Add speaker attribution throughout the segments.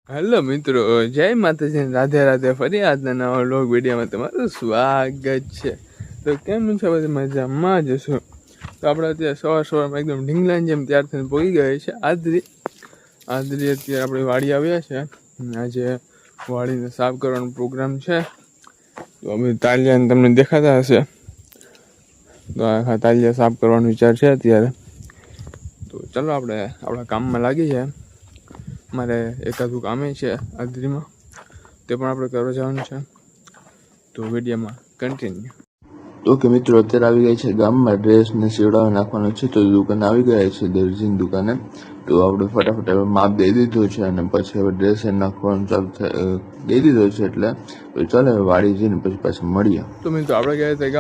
Speaker 1: Hello મિત્રો, જય માતાજી, રાધે રાધે. ફરી આજના નવા વ્લોગ વિડીયોમાં તમારું સ્વાગત છે. તો કેમ છો બધી મજામાં જશો? તો આપણે અત્યારે સવારમાં એકદમ ઢીંગલાની જેમ ત્યાર થઈને પહોંચી ગયા છે આદરી અત્યારે આપણે વાડી આવ્યા છે. આજે વાડીને સાફ કરવાનો પ્રોગ્રામ છે. તો અમે તાલિયાને તમને દેખાતા હશે, તો આખા તાલિયા સાફ કરવાનો વિચાર છે અત્યારે. તો ચાલો આપણે આપણા કામમાં લાગી જાય. મારે એકાદું કામે છે આદરીમાં, તે પણ આપણે કરવા જવાનું છે. તો વિડીયોમાં કન્ટિન્યુ.
Speaker 2: તો કે મિત્રો અત્યારે આવી ગયા છે ગામમાં, ડ્રેસને સીવડાવી નાખવાનો છે. તો દુકાને આવી ગયા છે, દરજીની દુકાને. તો આપણે ફટાફટ હવે માપ દઈ દીધું છે અને પછી હવે ડ્રેસ નાખવાનું ચાલુ દઈ દીધો છે. એટલે તો ચાલો હવે વાડી જઈને પછી પાછા મળીએ.
Speaker 1: તો મિત્રો આપણે ગયા હતા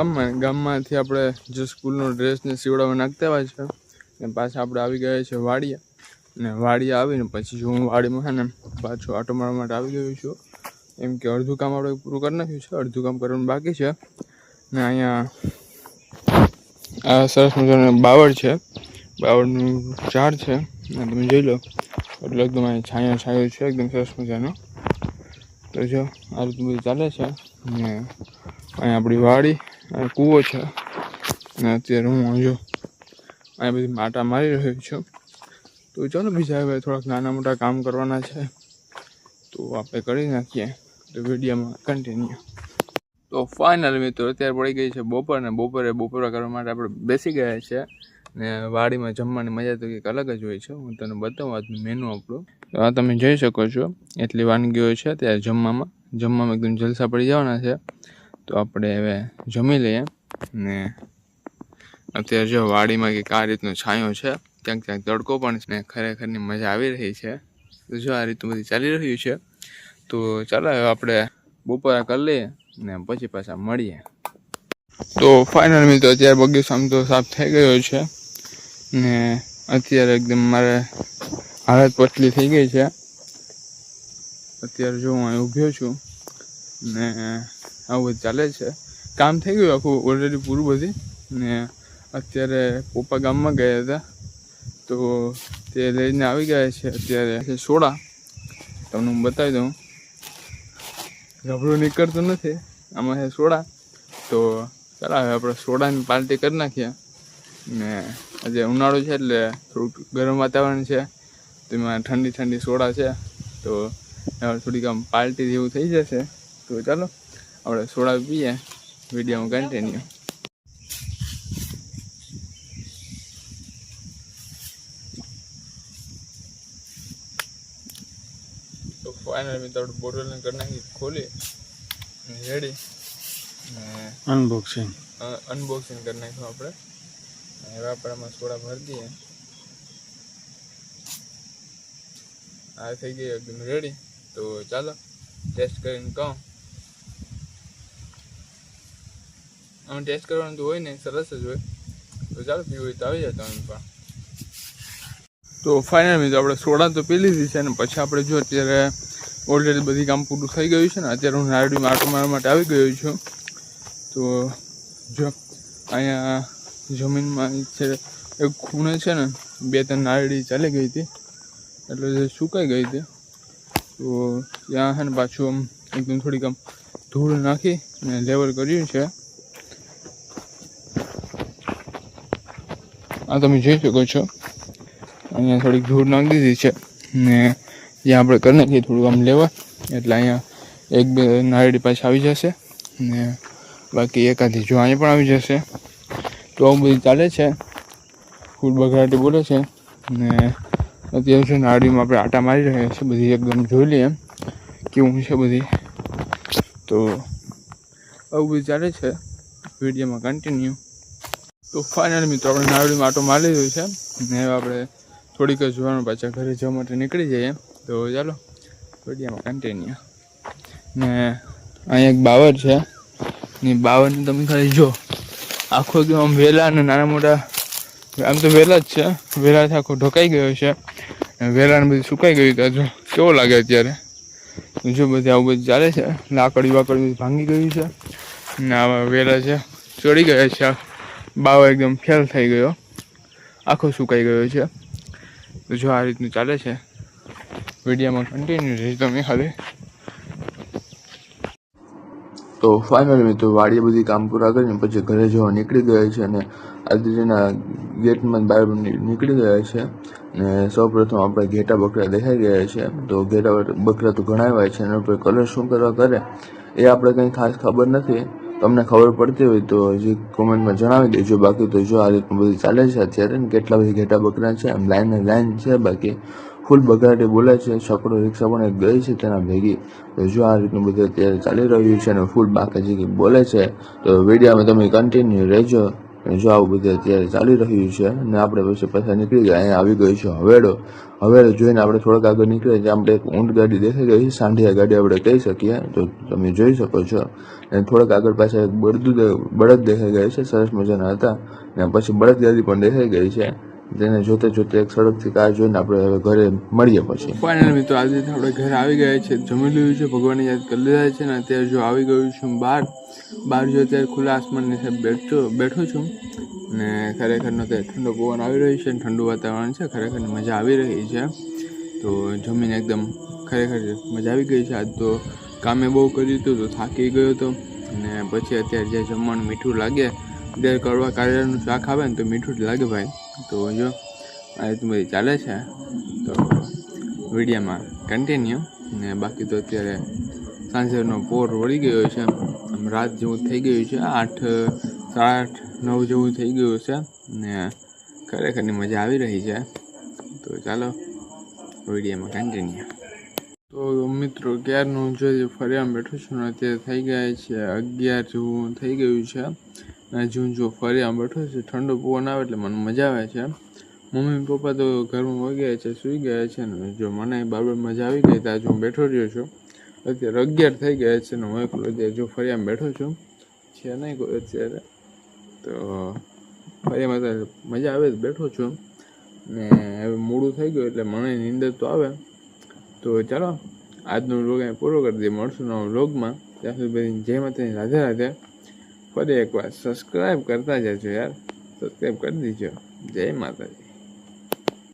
Speaker 1: ગામમાંથી આપણે જે સ્કૂલનો ડ્રેસને સીવડાવી નાખતા હોય છે, અને પાછા આપણે આવી ગયા છે વાડીએ. ને વાડી આવીને પછી જો હું વાડીમાં છે ને પાછો આટો મારવા માટે આવી ગયો છું. એમ કે અડધું કામ આપણે પૂરું કરી નાખ્યું છે, અડધું કામ કરવાનું બાકી છે. ને અહીંયા આ સરસ મજાનું બાવળ છે, બાવળનું ઝાડ છે, અને તમે જોઈ લો એટલે એકદમ અહીંયા છાંયો છે એકદમ સરસ મજાનો. તો જો આ રીતનું બધું ચાલે છે. ને અહીંયા આપણી વાડી કૂવો છે, અને અત્યારે હું જો અહીંયા બધી માટા મારી રહ્યો છું. તો ચાલો બીજા હવે થોડાક નાના મોટા કામ કરવાના છે, તો આપણે કરી નાખીએ. તો વિડીયોમાં કન્ટિન્યુ. તો ફાઇનલ મિત્રો અત્યારે પડી ગઈ છે બપોર, ને બપોરા કરવા માટે આપણે બેસી ગયા છે. ને વાડીમાં જમવાની મજા તો કંઈક અલગ જ હોય છે. હું તને બતાવું આજનું મેનુ આપણું. તો આ તમે જોઈ શકો છો, એટલી વાનગીઓ છે ત્યારે જમવામાં એકદમ જલસા પડી જવાના છે. તો આપણે હવે જમી લઈએ. ને અત્યારે જો વાડીમાં કંઈક આ રીતનો છાંયો છે, ક્યાંક તડકો પણ છે, ને ખરેખરની મજા આવી રહી છે. તો જો આ રીતનું બધી ચાલી રહ્યું છે. તો ચાલો હવે આપણે બપોરા કરી લઈએ ને પછી પાછા મળીએ. તો ફાઇનલ મિત્રો અત્યારે બગીચો આમ તો સાફ થઈ ગયો છે, ને અત્યારે એકદમ મારે હાલત પતલી થઈ ગઈ છે. અત્યારે જો હું અહીં ઊભ્યો છું ને આવું બધું ચાલે છે. કામ થઈ ગયું આખું ઓલરેડી પૂરું બધી. ને અત્યારે પપ્પા ગામમાં ગયા હતા, તો તે લઈને આવી ગયા છે. અત્યારે સોડા તમને હું બતાવી દઉં, રબડું નીકળતું નથી, આમાં છે સોડા. તો ચાલો હવે આપણે સોડાની પાર્ટી કરી નાખીએ. ને આજે ઉનાળો છે એટલે થોડુંક ગરમ વાતાવરણ છે, તેમાં ઠંડી સોડા છે. તો થોડીક આમ પાર્ટી જેવું થઈ જશે. તો ચાલો આપણે સોડા પીએ, વિડીયોમાં કન્ટિન્યુ. તો ફાઇનલ મિત્રો આપણે બોટલને કરી નાખી ખોલી રેડી, અનબોક્સિંગ કરી નાખ્યું આપણે. હવે આપણે આમાં સોડા ભરી દઈએ. આ થઈ ગઈ એકદમ રેડી. તો ચાલો ટેસ્ટ કરીને કહું. આમાં ટેસ્ટ કરવાનું તો હોય ને, સરસ જ હોય. તો ચાલો પીવું હોય તો આવી જાય તમે પણ. તો ફાઇનલ મિત્રો આપણે સોડા તો પી લીધી છે, ને પછી આપણે જો અત્યારે ઓલરેડી બધી કામ પૂરું થઈ ગયું છે. ને અત્યારે હું નારળીમાં આટો મારવા માટે આવી ગયો છું. તો જો અહીંયા જમીનમાં છે એક ખૂણે છે ને 2-3 નારળી ચાલી ગઈ હતી, એટલે જે સુકાઈ ગઈ હતી. તો ત્યાં છે ને પાછું આમ એકદમ થોડીક આમ ધૂળ નાખી ને લેવલ કર્યું છે. આ તમે જોઈ શકો છો, અહીંયા થોડીક ધૂળ નાખી દીધી છે. ને જ્યાં આપણે કરી નાખીએ થોડું આમ લેવલ, એટલે અહીંયા 1-2 નારળી પાછી આવી જશે. ને બાકી એકાદી જો અહીંયા પણ આવી જશે. તો આવું બધું ચાલે છે, ફૂલ બઘાટી બોલે છે. ને અત્યારે છે નારળીમાં આપણે આટા મારી રહ્યા છીએ, બધી એકદમ જોઈ લઈએ કેવું છે બધી. તો આવું બધું ચાલે છે, વિડીયોમાં કન્ટિન્યુ. તો ફાઇનલ મિત્રો આપણે નારળીમાં આટો મારી લીધો છે, ને હવે આપણે થોડીક જ જોવાનું પાછા ઘરે જવા માટે નીકળી જઈએ. તો ચાલો વિડીયોમાં કન્ટિન્યુ. ને અહીંયા એક બાવર છે, ને બાવરને તમે ખાલી જો આખો એકદમ આમ વેલા અને નાના મોટા, આમ તો વેલા જ છે, વેલાથી આખો ઢોકાઈ ગયો છે. વેલાને બધી સુકાઈ ગયું કે જો કેવો લાગે અત્યારે. જો બધી આવું બધું ચાલે છે. લાકડી બધી ભાંગી ગયું છે, ને આવા વેલા છે ચડી ગયા છે. બાવો એકદમ ફેલ થઈ ગયો, આખો સુકાઈ ગયો છે. તો જો આ રીતનું ચાલે છે. વિડીયોમાં કન્ટિન્યુ રહી તમે ખાલી.
Speaker 2: તો ફાઇનલી મિત્રો વાડીએ બધી કામ પૂરા કરીને પછી ઘરે જવા નીકળી ગયા છે અને આદિત્યના ગેટમાં બહાર નીકળી ગયા છે. ને સૌપ્રથમ આપણે ઘેટા બકરા દેખાઈ ગયા છે. તો ઘેટા બકરા તો ઘણા આવ્યા છે, એના ઉપર કલર શું કરવા કરે એ આપણે કંઈ ખાસ ખબર નથી. તમને ખબર પડતી હોય તો હજી કોમેન્ટમાં જણાવી દેજો. બાકી તો જો આ રીતનું બધું ચાલે છે અત્યારે ને કેટલા બધી ઘેટા બકરા છે, આમ લાઈન છે. બાકી ફૂલ બગાડે બોલે છે. છકડો રિક્ષા પણ એક ગઈ છે તેના ભેગી. તો જો આ રીતનું બધું અત્યારે ચાલી રહ્યું છે અને ફૂલ બાકાજી બોલે છે. તો વિડીયોમાં તમે કન્ટિન્યુ રહેજો. જો આવું બધું અત્યારે ચાલી રહ્યું છે અને આપણે પછી પાછા નીકળી ગયા. અહીંયા આવી ગયો છે હવેડો. હવેડો જોઈને આપણે થોડાક આગળ નીકળીએ ત્યાં આપણે એક ઊંટ ગાડી દેખાઈ ગઈ છે, સાંઢિયા ગાડી આપણે કહી શકીએ. તો તમે જોઈ શકો છો. અને થોડાક આગળ પાછા એક બળદ દેખાઈ ગયા છે, સરસ મજાના હતા. ને પછી બળદ ગાડી પણ દેખાઈ ગઈ છે. તેને જોતે જોતે એક સડકથી કાર જોઈને આપણે હવે ઘરે મળીએ પછી.
Speaker 1: ફાઇનલ મિત્રો આજે આપણે ઘરે આવી ગયા છે, જમી લીધું છે, ભગવાનને યાદ કરી લીધા છે ને અત્યારે જો આવી ગયું છું બહાર જો અત્યારે ખુલ્લા આસમાનની સાહેબ બેઠો છું ને ખરેખરનો તે ઠંડો પવન આવી રહ્યો છે ને ઠંડુ વાતાવરણ છે. ખરેખર મજા આવી રહી છે. તો જમીને એકદમ ખરેખર મજા આવી ગઈ છે. આજ તો કામે બહુ કર્યું હતું તો થાકી ગયો હતો ને પછી અત્યારે જે જમવાનું મીઠું લાગે, દર કડવા કારેલાનું શાક આવે ને તો મીઠું જ લાગે ભાઈ. તો જો આ રીતનું બધી ચાલે છે. તો વિડીયોમાં કન્ટિન્યુ ને બાકી તો અત્યારે સાંજનો પોર વળી ગયો છે, આમ રાત જેવું થઈ ગયું છે, 8, 7, 9 જેવું થઈ ગયું છે ને ખરેખરની મજા આવી રહી છે. તો ચાલો વિડીયોમાં કન્ટિન્યુ. તો મિત્રો ક્યારનું જો ફરિયામાં બેઠું છું ને અત્યારે થઈ ગયા છે 11 જેવું થઈ ગયું છે. હજુ જો ફરિયામાં બેઠો છે, ઠંડો પવન આવે એટલે મને મજા આવે છે. મમ્મી પપ્પા તો ઘરમાં વહી ગયા છે, સૂઈ ગયા છે ને જો મને બરાબર મજા આવી ગઈ. ત્યાં હું બેઠો રહ્યો છું. અત્યારે 11 થઈ ગયા છે ને હું એકલો અત્યારે જો ફરિયામાં બેઠો છું, છે નહીં કોઈ અત્યારે. તો ફરિયામાં મજા આવે બેઠો છું ને હવે મોડું થઈ ગયું એટલે મને નીંદર તો આવે. તો ચાલો આજનો વ્લોગ અહીં પૂરો કરી દઈએ. મળશું નવા વ્લોગમાં. ત્યાં સુધી બધી જય માતાજી, રાધે રાધે. ફરી એકવાર સબસ્ક્રાઈબ કરતા જજો યાર, સબસ્ક્રાઈબ કરી દીજો. જય માતાજી.